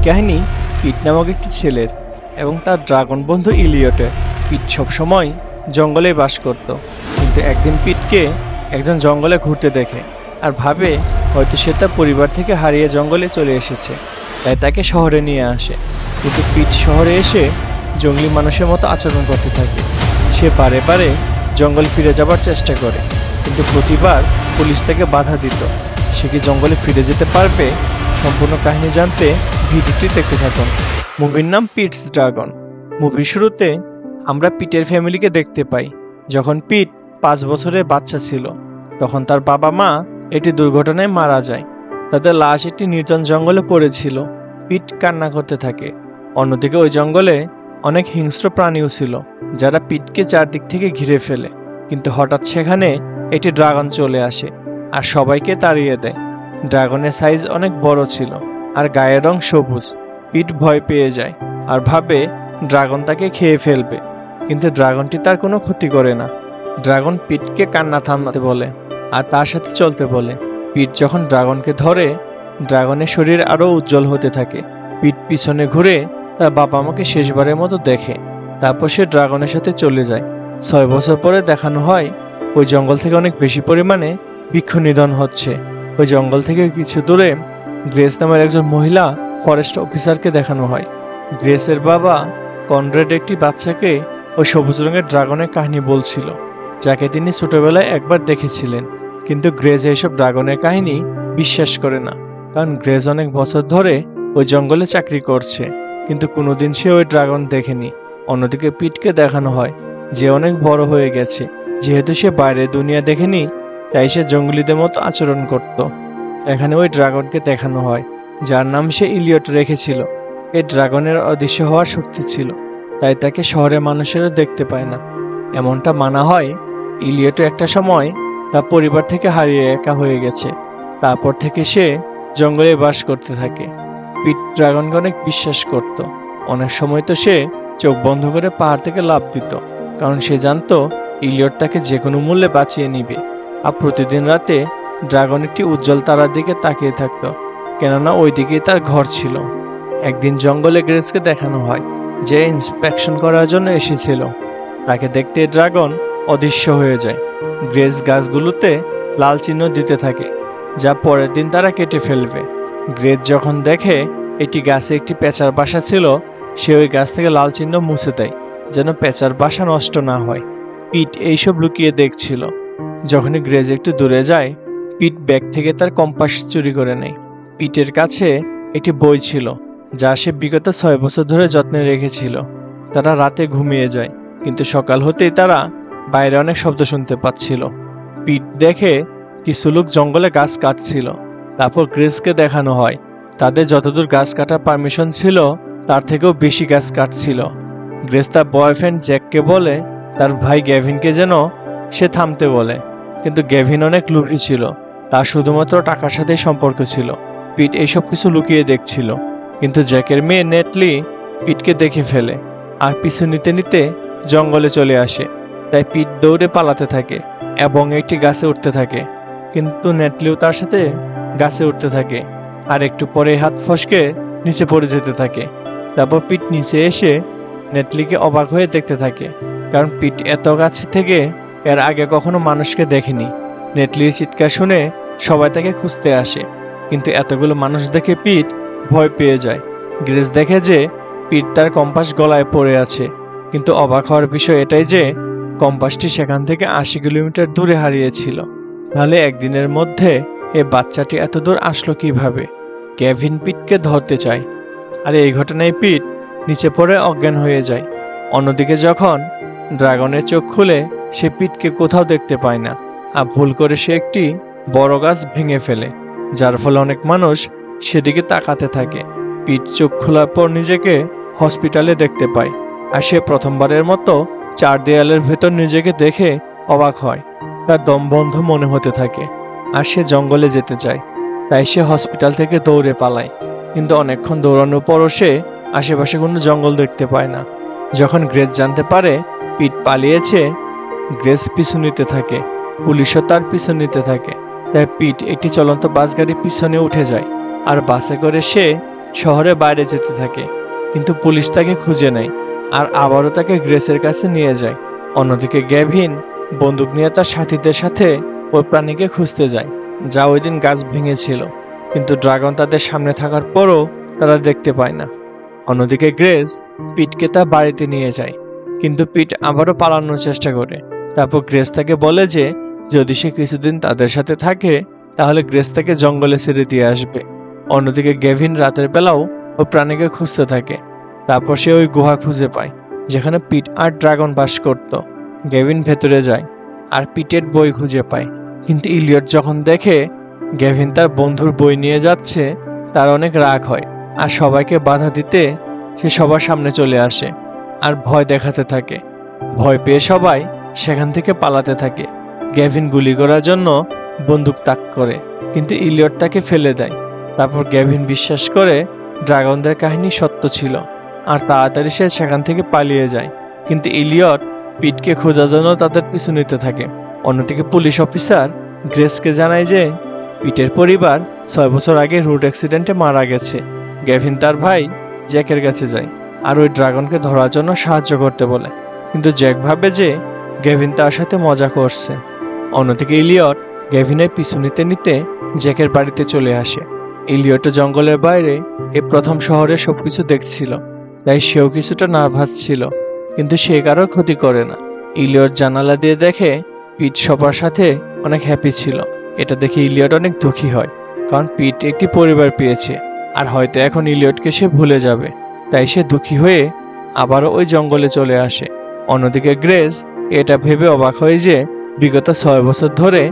কাহিনী পিট নামক একটি ছেলের এবং তার ড্রাগন বন্ধু ইলিয়টের। পিট সবসময় জঙ্গলে বাস করত, কিন্তু একদিন পিটকে একজন জঙ্গলে ঘুরতে দেখে আর ভাবে হয়তো সে তার পরিবার থেকে হারিয়ে জঙ্গলে চলে এসেছে, তাই তাকে শহরে নিয়ে আসে। কিন্তু পিট শহরে এসে জঙ্গলি মানুষের মতো আচরণ করতে থাকে। সে বারে বারে জঙ্গল ফিরে যাবার চেষ্টা করে, কিন্তু প্রতিবার পুলিশ তাকে বাধা দিত। সে কি জঙ্গলে ফিরে যেতে পারবে? সম্পূর্ণ কাহিনী জানতে ভিডিওটি দেখতে থাকুন। মুভির নাম পিটস ড্রাগন। মুভির শুরুতে আমরা পিটের ফ্যামিলিকে দেখতে পাই। যখন পিট 5 বছরের বাচ্চা ছিল, তখন তার বাবা মা একটি দুর্ঘটনায় মারা যায়। তাদের লাশ একটি নির্জন জঙ্গলে পড়েছিল। পিট কান্না করতে থাকে। অন্যদিকে ওই জঙ্গলে অনেক হিংস্র প্রাণীও ছিল, যারা পিটকে চারদিক থেকে ঘিরে ফেলে। কিন্তু হঠাৎ সেখানে একটি ড্রাগন চলে আসে আর সবাইকে তাড়িয়ে দেয়। ড্রাগনের সাইজ অনেক বড় ছিল আর গায়ের রং সবুজ। পিট ভয় পেয়ে যায় আর ভাবে ড্রাগন তাকে খেয়ে ফেলবে, কিন্তু ড্রাগনটি তার কোনো ক্ষতি করে না। ড্রাগন পিটকে কান্না থামাতে বলে আর তার সাথে চলতে বলে। পিট যখন ড্রাগনকে ধরে, ড্রাগনের শরীর আরও উজ্জ্বল হতে থাকে। পিট পিছনে ঘুরে তার বাবা মাকে শেষবারের মতো দেখে, তারপর সে ড্রাগনের সাথে চলে যায়। 6 বছর পরে দেখানো হয় ওই জঙ্গল থেকে অনেক বেশি পরিমাণে বৃক্ষ নিধন হচ্ছে। ওই জঙ্গল থেকে কিছু দূরে গ্রেস নামের একজন মহিলা ফরেস্ট অফিসারকে দেখানো হয়। গ্রেসের বাবা কনরেড একটি বাচ্চাকে ওই সবুজ রঙের ড্রাগনের কাহিনী বলছিল, যাকে তিনি ছোটবেলায় একবার দেখেছিলেন। কিন্তু গ্রেস এইসব ড্রাগনের কাহিনী বিশ্বাস করে না, কারণ গ্রেস অনেক বছর ধরে ওই জঙ্গলে চাকরি করছে, কিন্তু কোনোদিন সে ওই ড্রাগন দেখেনি। অন্যদিকে পিটকে দেখানো হয় যে অনেক বড় হয়ে গেছে। যেহেতু সে বাইরের দুনিয়া দেখেনি, তাই সে জঙ্গলিদের মতো আচরণ করত। এখানে ওই ড্রাগনকে দেখানো হয় যার নাম সে ইলিয়ট রেখেছিল। এই ড্রাগনের অদৃশ্য হওয়ার শক্তি ছিল, তাই তাকে শহরের মানুষেরা দেখতে পায় না। এমনটা মানা হয় ইলিয়ট একটা সময় তার পরিবার থেকে হারিয়ে একা হয়ে গেছে। তারপর থেকে সে জঙ্গলে বাস করতে থাকে। পিট ড্রাগনকে অনেক বিশ্বাস করত। অনেক সময় তো সে চোখ বন্ধ করে পাহাড় থেকে লাফ দিত, কারণ সে জানতো ইলিয়ট তাকে যে কোনো মূল্যে বাঁচিয়ে নিবে। আর প্রতিদিন রাতে ড্রাগন একটি উজ্জ্বল তারার দিকে তাকিয়ে থাকত, কেননা ওই দিকেই তার ঘর ছিল। একদিন জঙ্গলে গ্রেসকে দেখানো হয়, যে ইন্সপেকশন করার জন্য এসেছিল। তাকে দেখতে ড্রাগন অদৃশ্য হয়ে যায়। গ্রেস গাছগুলোতে লাল চিহ্ন দিতে থাকে, যা পরের দিন তারা কেটে ফেলবে। গ্রেস যখন দেখে একটি গাছে একটি পেঁচার বাসা ছিল, সে ওই গাছ থেকে লাল চিহ্ন মুছে দেয়, যেন পেঁচার বাসা নষ্ট না হয়। পিট এইসব লুকিয়ে দেখছিল। যখনই গ্রেস একটু দূরে যায়, পিট ব্যাগ থেকে তার কম্পাস চুরি করে নেয়। পিটের কাছে একটি বই ছিল, যা সে বিগত 6 বছর ধরে যত্নে রেখেছিল। তারা রাতে ঘুমিয়ে যায়, কিন্তু সকাল হতেই তারা বাইরে অনেক শব্দ শুনতে পাচ্ছিল। পিট দেখে কিছু লোক জঙ্গলে গাছ কাটছিল। তারপর গ্রেসকে দেখানো হয় তাদের যতদূর গাছ কাটার পারমিশন ছিল, তার থেকেও বেশি গাছ কাটছিল। গ্রেস তার বয়ফ্রেন্ড জ্যাককে বলে তার ভাই গ্যাভিনকে যেন সে থামতে বলে, কিন্তু গ্যাভিন অনেক লোভী ছিল। তার শুধুমাত্র টাকার সাথে সম্পর্ক ছিল। পিট এইসব কিছু লুকিয়ে দেখছিল, কিন্তু জ্যাকের মেয়ে নেটলি পিটকে দেখে ফেলে আর পিছু নিতে নিতে জঙ্গলে চলে আসে। তাই পিট দৌড়ে পালাতে থাকে এবং একটি গাছে উঠতে থাকে, কিন্তু নেটলিও তার সাথে গাছে উঠতে থাকে। আর একটু পরে হাত ফসকে নিচে পড়ে যেতে থাকে। তারপর পিট নিচে এসে নেটলিকে অবাক হয়ে দেখতে থাকে, কারণ পিট এত কাছে থেকে এর আগে কখনো মানুষকে দেখেনি। নেটলির চিৎকার শুনে সবাই তাকে খুঁজতে আসে, কিন্তু এতগুলো মানুষ দেখে পিট ভয় পেয়ে যায়। গ্রেস দেখে যে পিট তার কম্পাস গলায় পড়ে আছে, কিন্তু অবাক হওয়ার বিষয় এটাই যে কম্পাসটি সেখান থেকে 80 কিলোমিটার দূরে হারিয়েছিল। তাহলে একদিনের মধ্যে এই বাচ্চাটি এত দূর আসলো কিভাবে? গ্যাভিন পিটকে ধরতে চায়, আর এই ঘটনায় পিট নিচে পড়ে অজ্ঞান হয়ে যায়। অন্যদিকে যখন ড্রাগনের চোখ খুলে, সে পিটকে কোথাও দেখতে পায় না, আর ভুল করে সে একটি বড় গাছ ভেঙে ফেলে, যার ফলে অনেক মানুষ সেদিকে তাকাতে থাকে। পিট চোখ খোলার পর নিজেকে হসপিটালে দেখতে পায়, আর সে প্রথমবারের মতো 4 দেয়ালের ভেতর নিজেকে দেখে অবাক হয়। তার দম বন্ধ মনে হতে থাকে, আর সে জঙ্গলে যেতে চায়। তাই সে হসপিটাল থেকে দৌড়ে পালায়, কিন্তু অনেকক্ষণ দৌড়ানোর পরও সে আশেপাশে কোনো জঙ্গল দেখতে পায় না। যখন গ্রেস জানতে পারে পিট পালিয়েছে, গ্রেস পিছু নিতে থাকে, পুলিশও তার পিছু নিতে থাকে। তাই পিট একটি চলন্ত বাস গাড়ির পিছনে উঠে যায়, আর বাসে করে সে শহরে বাইরে যেতে থাকে, কিন্তু পুলিশ তাকে খুঁজে নেয় আর আবারও তাকে গ্রেসের কাছে নিয়ে যায়। অন্যদিকে গ্যাভিন বন্দুক নিয়ে তার সাথীদের সাথে ওই প্রাণীকে খুঁজতে যায়, যা ওই দিন গাছ ভেঙেছিল, কিন্তু ড্রাগন তাদের সামনে থাকার পরও তারা দেখতে পায় না। অন্যদিকে গ্রেস পিটকে তার বাড়িতে নিয়ে যায়, কিন্তু পিট আবারও পালানোর চেষ্টা করে। তারপর গ্রেস তাকে বলে যে যদি সে কিছুদিন তাদের সাথে থাকে তাহলে গ্রেস তাকে জঙ্গলে ছেড়ে দিয়ে আসবে। অন্যদিকে গ্যাভিন রাতের বেলাও ওই প্রাণীকে খুঁজতে থাকে। তারপর সে ওই গুহা খুঁজে পায় যেখানে পিট আর ড্রাগন বাস করত। গ্যাভিন ভেতরে যায় আর পিটের বই খুঁজে পায়, কিন্তু ইলিয়ট যখন দেখে গ্যাভিন তার বন্ধুর বই নিয়ে যাচ্ছে তার অনেক রাগ হয় আর সবাইকে বাধা দিতে সে সবার সামনে চলে আসে আর ভয় দেখাতে থাকে। ভয় পেয়ে সবাই সেখান থেকে পালাতে থাকে। গ্যাভিন গুলি করার জন্য বন্দুক তাক করে, কিন্তু ইলিয়ট তাকে ফেলে দেয়। তারপর গ্যাভিন বিশ্বাস করে ড্রাগনদের কাহিনী সত্য ছিল আর তাড়াতাড়ি সে সেখান থেকে পালিয়ে যায়, কিন্তু ইলিয়ট পিটকে খোঁজার জন্য তাদের পিছু নিতে থাকে। অন্যদিকে পুলিশ অফিসার গ্রেসকে জানায় যে পিটের পরিবার 6 বছর আগে রোড অ্যাক্সিডেন্টে মারা গেছে। গ্যাভিন তার ভাই জ্যাকের কাছে যায় আর ওই ড্রাগনকে ধরার জন্য সাহায্য করতে বলে, কিন্তু জ্যাক ভাবে যে গ্যাভিন তার সাথে মজা করছে। অন্যদিকে ইলিয়ট গ্যাভিনের পিছু নিতে নিতে জ্যাকের বাড়িতে চলে আসে। ইলিয়ট জঙ্গলের বাইরে এই প্রথম শহরে সবকিছু দেখছিল, তাই সেও কিছুটা নার্ভাস ছিল, কিন্তু সে কারোর ক্ষতি করে না। ইলিয়ট জানালা দিয়ে দেখে পিট সবার সাথে অনেক হ্যাপি ছিল। এটা দেখে ইলিয়ট অনেক দুঃখী হয়, কারণ পিট একটি পরিবার পেয়েছে আর হয়তো এখন ইলিয়টকে সে ভুলে যাবে, তাই সে দুঃখী হয়ে আবারও ওই জঙ্গলে চলে আসে। অন্যদিকে গ্রেস এটা ভেবে অবাক হয় যে বিগত 6 বছর ধরে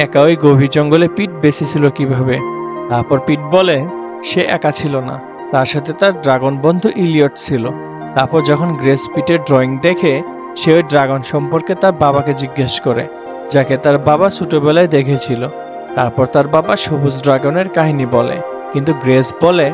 একা ওই গভীর জঙ্গলে পিট বেঁচে ছিল কিভাবে। তারপর পিট বলে সে একা ছিল না, তার সাথে তার ড্রাগন বন্ধু ইলিয়ট ছিল। তারপর যখন গ্রেস পিটের ড্রয়িং দেখে সে ওই ড্রাগন সম্পর্কে তার বাবাকে জিজ্ঞেস করে, যাকে তার বাবা ছোটবেলায় দেখেছিল। তারপর তার বাবা সবুজ ড্রাগনের কাহিনী বলে, কিন্তু গ্রেস বলে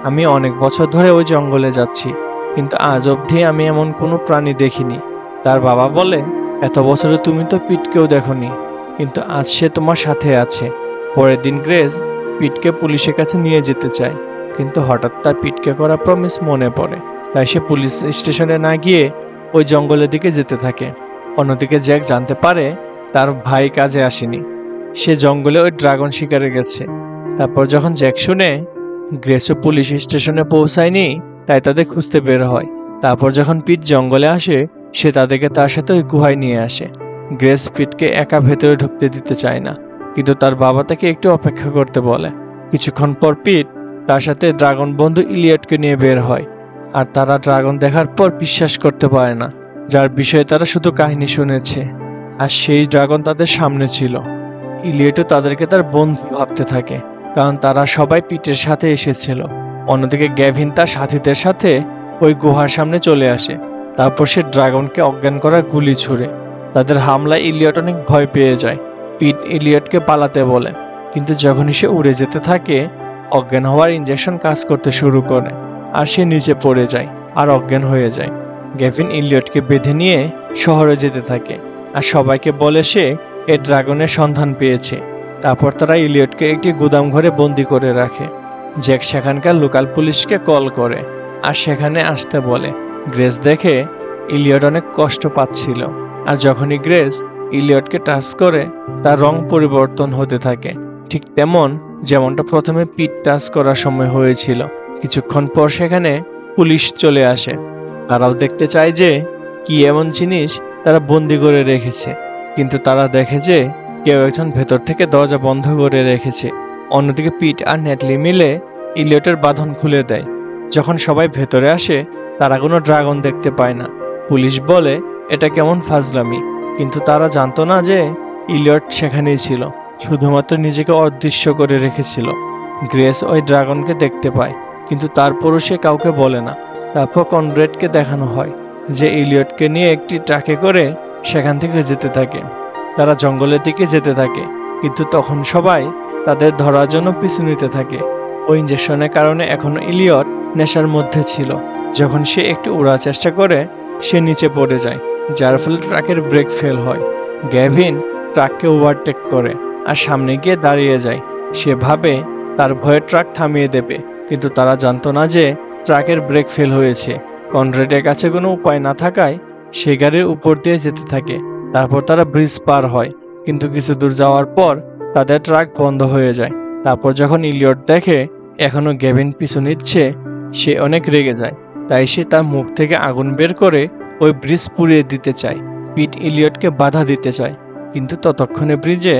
আমি অনেক বছর ধরে ওই জঙ্গলে যাচ্ছি, কিন্তু আজ অবধি আমি এমন কোনো প্রাণী দেখিনি। তার বাবা বলে এত বছরে তুমি তো পিটকেও দেখোনি, কিন্তু আজ সে তোমার সাথে আছে। পরের দিন গ্রেস পিটকে পুলিশের কাছে নিয়ে যেতে চায়, কিন্তু হঠাৎ তার পিটকে করা প্রমিস মনে পড়ে, তাই সে পুলিশ স্টেশনে না গিয়ে ওই জঙ্গলের দিকে যেতে থাকে। অন্যদিকে জ্যাক জানতে পারে তার ভাই কাজে আসেনি, সে জঙ্গলে ওই ড্রাগন শিকারে গেছে। তারপর যখন জ্যাক শুনে গ্রেসও পুলিশ স্টেশনে পৌঁছায়নি, তাই তাদের খুঁজতে বের হয়। তারপর যখন পিট জঙ্গলে আসে সে তাদেরকে তার সাথে ওই গুহায় নিয়ে আসে। গ্রেস পিটকে একা ভেতরে ঢুকতে দিতে চায় না, কিন্তু তার বাবা তাকে একটু অপেক্ষা করতে বলে। কিছুক্ষণ পর পিট তার সাথে ড্রাগন বন্ধু ইলিয়টকে নিয়ে বের হয়, আর তারা ড্রাগন দেখার পর বিশ্বাস করতে পারে না, যার বিষয়ে তারা শুধু কাহিনী শুনেছে, আর সেই ড্রাগন তাদের সামনে ছিল। ইলিয়টও তাদেরকে তার বন্ধু ভাবতে থাকে, কারণ তারা সবাই পিটের সাথে এসেছিল। অন্যদিকে গ্যাভিন তার সাথীদের সাথে ওই গুহার সামনে চলে আসে। তারপর সে ড্রাগনকে অজ্ঞান করার গুলি ছুড়ে। তাদের হামলায় ইলিয়ট অনেক ভয় পেয়ে যায়। পিট ইলিয়টকে পালাতে বলে, কিন্তু যখনই সে উড়ে যেতে থাকে অজ্ঞান হওয়ার ইঞ্জেকশন কাজ করতে শুরু করে আর সে নিচে পড়ে যায় আর অজ্ঞান হয়ে যায়। গ্যাভিন ইলিয়টকে বেঁধে নিয়ে শহরে যেতে থাকে আর সবাইকে বলে সে এই ড্রাগনের সন্ধান পেয়েছে। তারপর তারা ইলিয়টকে একটি গুদাম ঘরে বন্দি করে রাখে। জ্যাক সেখানকার লোকাল পুলিশকে কল করে আর সেখানে আসতে বলে। গ্রেস দেখে ইলিয়ট অনেক কষ্ট পাচ্ছিল, আর যখনই গ্রেস ইলিয়টকে টাচ করে তার রং পরিবর্তন হতে থাকে, ঠিক যেমনটা প্রথমে পিট টাচ করার সময় হয়েছিল। কিছুক্ষণ পর সেখানে পুলিশ চলে আসে। তারাও দেখতে চায় যে কি এমন জিনিস তারা বন্দি করে রেখেছে, কিন্তু তারা দেখে যে কেউ একজন ভেতর থেকে দরজা বন্ধ করে রেখেছে। অন্যদিকে পিট আর নেটলি মিলে ইলিয়টের বাঁধন খুলে দেয়। যখন সবাই ভেতরে আসে তারা কোনো ড্রাগন দেখতে পায় না। পুলিশ বলে এটা কেমন ফাজলামি, কিন্তু তারা জানতো না যে ইলিয়ট সেখানেই ছিল, শুধুমাত্র নিজেকে অদৃশ্য করে রেখেছিল। গ্রেস ওই ড্রাগনকে দেখতে পায়, কিন্তু তারপরও সে কাউকে বলে না। তারপর কনরেডকে দেখানো হয় যে ইলিয়টকে নিয়ে একটি ট্রাকে করে সেখান থেকে যেতে থাকে। তারা জঙ্গলের দিকে যেতে থাকে, কিন্তু তখন সবাই তাদের ধরার জন্য পিছু নিতে থাকে। ওই ইঞ্জেকশনের কারণে এখনো ইলিয়ট নেশার মধ্যে ছিল। যখন সে একটু উড়ার চেষ্টা করে সে নিচে পড়ে যায়, যার ফলে ট্রাকের ব্রেক ফেল হয়। গ্যাভিন ট্রাককে ওভারটেক করে আর সামনে গিয়ে দাঁড়িয়ে যায়। সে ভাবে তার ভয়ে ট্রাক থামিয়ে দেবে, কিন্তু তারা জানতো না যে ট্রাকের ব্রেক ফেল হয়েছে। কনরেডের কাছে কোনো উপায় না থাকায় সে গাড়ির উপর দিয়ে যেতে থাকে। তারপর তারা ব্রিজ পার হয়, কিন্তু কিছু দূর যাওয়ার পর তাদের ট্রাক বন্ধ হয়ে যায়। তারপর যখন ইলিয়ট দেখে এখনো গেভিন পিছু নিচ্ছে, সে অনেক রেগে যায়। তাই সে তার মুখ থেকে আগুন বের করে ওই ব্রিজ পুড়িয়ে দিতে চায়। পিট ইলিয়টকে বাধা দিতে চায়, কিন্তু ততক্ষণে ব্রিজে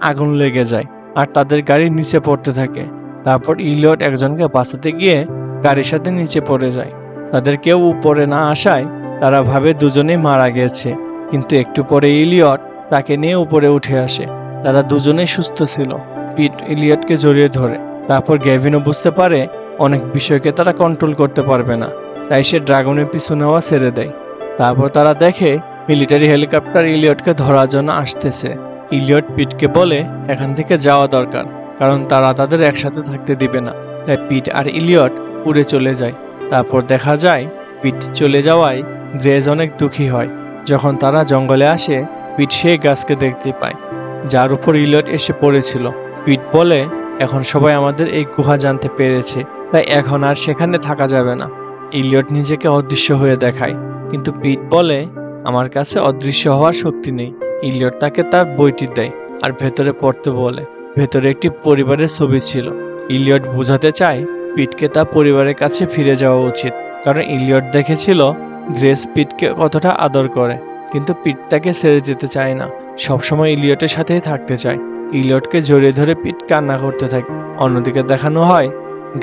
আগুন লেগে যায় আর তাদের গাড়ি নিচে পড়তে থাকে। তারপর ইলিয়ট একজনকে বাঁচাতে গিয়ে গাড়ির সাথে নিচে পড়ে যায়। তাদের কেউ উপরে না আসায় তারা ভাবে দুজনেই মারা গেছে, কিন্তু একটু পরে ইলিয়ট তাকে নিয়ে উপরে উঠে আসে। তারা দুজনেই সুস্থ ছিল। পিট ইলিয়টকে জড়িয়ে ধরে। তারপর গেভিনও বুঝতে পারে অনেক বিষয়কে তারা কন্ট্রোল করতে পারবে না, তাই সে ড্রাগনের পিছু নেওয়া ছেড়ে দেয়। তারপর তারা দেখে মিলিটারি হেলিকপ্টার ইলিয়টকে ধরার জন্য আসতেছে। ইলিয়ট পিটকে বলে এখান থেকে যাওয়া দরকার, কারণ তারা তাদের একসাথে থাকতে দিবে না। তাই পিট আর ইলিয়ট উড়ে চলে যায়। তারপর দেখা যায় পিট চলে যাওয়ায় গ্রেজ অনেক দুঃখী হয়। যখন তারা জঙ্গলে আসে, পিট সেই গাছকে দেখতে পায় যার উপর ইলিয়ট এসে পড়েছিল। পিট বলে এখন সবাই আমাদের এই গুহা জানতে পেরেছে, তাই এখন আর সেখানে থাকা যাবে না। ইলিয়ট নিজেকে অদৃশ্য হয়ে দেখায়, কিন্তু পিট বলে আমার কাছে অদৃশ্য হওয়ার শক্তি নেই। ইলিয়ট তাকে তার বইটি দেয় আর ভেতরে পড়তে বলে। ভেতরে একটি পরিবারের ছবি ছিল। ইলিয়ট বোঝাতে চায় পিটকে তার পরিবারের কাছে ফিরে যাওয়া উচিত, কারণ ইলিয়ট দেখেছিল গ্রেস পিটকে কতটা আদর করে। কিন্তু পিট তাকে ছেড়ে যেতে চায় না, সবসময় ইলিয়টের সাথেই থাকতে চায়। ইলিয়টকে জড়িয়ে ধরে পিট কান্না করতে থাকে। অন্যদিকে দেখানো হয়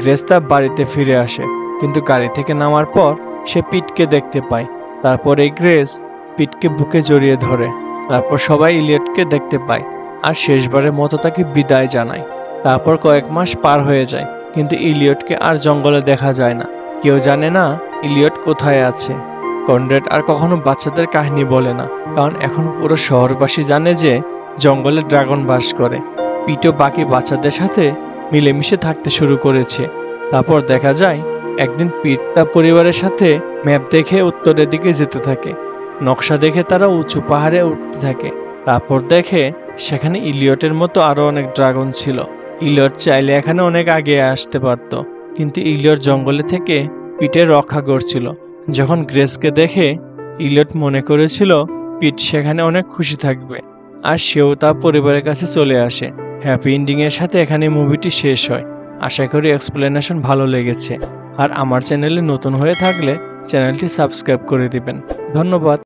গ্রেস তার বাড়িতে ফিরে আসে, কিন্তু গাড়ি থেকে নামার পর সে পিটকে দেখতে পায়। তারপর এই গ্রেস পিটকে বুকে জড়িয়ে ধরে। তারপর সবাই ইলিয়টকে দেখতে পায় আর শেষবারের মতো তাকে বিদায় জানায়। তারপর কয়েক মাস পার হয়ে যায়, কিন্তু ইলিয়টকে আর জঙ্গলে দেখা যায় না। কেউ জানে না ইলিয়ট কোথায় আছে। কনরেড আর কখনো বাচ্চাদের কাহিনী বলে না, কারণ এখন পুরো শহরবাসী জানে যে জঙ্গলে ড্রাগন বাস করে। পিটও বাকি বাচ্চাদের সাথে মিলেমিশে থাকতে শুরু করেছে। তারপর দেখা যায় একদিন পিট তার পরিবারের সাথে ম্যাপ দেখে উত্তরের দিকে যেতে থাকে। নকশা দেখে তারা উঁচু পাহাড়ে উঠতে থাকে। তারপর দেখে সেখানে ইলিয়টের মতো আরো অনেক ড্রাগন ছিল। ইলিয়ট চাইলে এখানে অনেক আগে আসতে পারত, কিন্তু ইলিয়ট জঙ্গলে থেকে পিটের রক্ষা করছিল। যখন গ্রেসকে দেখে ইলিয়ট মনে করেছিল পিট সেখানে অনেক খুশি থাকবে, আর সেও তার পরিবারের কাছে চলে আসে। হ্যাপি এন্ডিং এর সাথে এখানে মুভিটি শেষ হয়। আশা করি এক্সপ্লেনেশন ভালো লেগেছে। আর আমার চ্যানেলে নতুন হয়ে থাকলে চ্যানেলটি সাবস্ক্রাইব করে দিবেন। ধন্যবাদ।